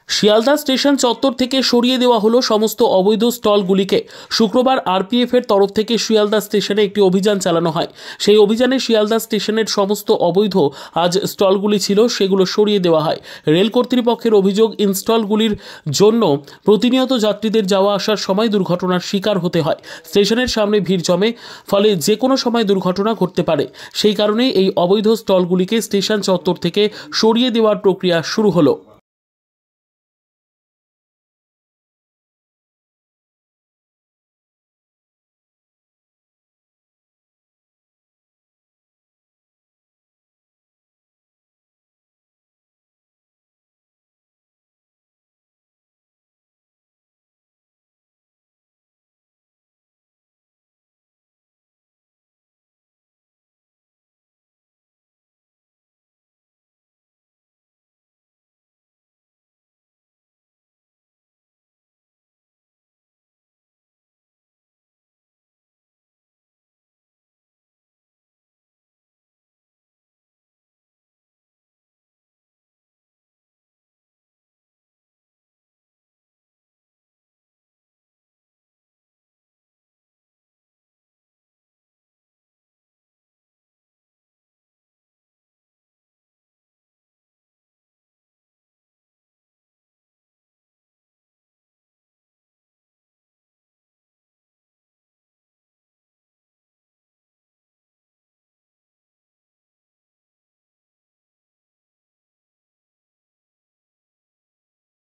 Sealdah station চত্বর থেকে সরিয়ে দেওয়া হলো সমস্ত অবৈধ স্টলগুলিকে। শুক্রবার আরপিএফ এর তরফ থেকে শিয়ালদা স্টেশনে একটি অভিযান চালানো হয়। সেই অভিযানে শিয়ালদা স্টেশনের সমস্ত অবৈধ আজ স্টলগুলি ছিল সেগুলো সরিয়ে দেওয়া হয়। রেল কর্তৃপক্ষের অভিযোগ, ইনস্টলগুলির জন্য প্রতিনিয়ত যাত্রীদের যাওয়া আসার সময় দুর্ঘটনার শিকার হতে হয়। স্টেশনের সামনে ভিড় জমে, ফলে যে কোনো সময় দুর্ঘটনা ঘটতে পারে। সেই কারণেই এই অবৈধ স্টলগুলিকে স্টেশন চত্বর থেকে সরিয়ে দেওয়ার প্রক্রিয়া শুরু হলো।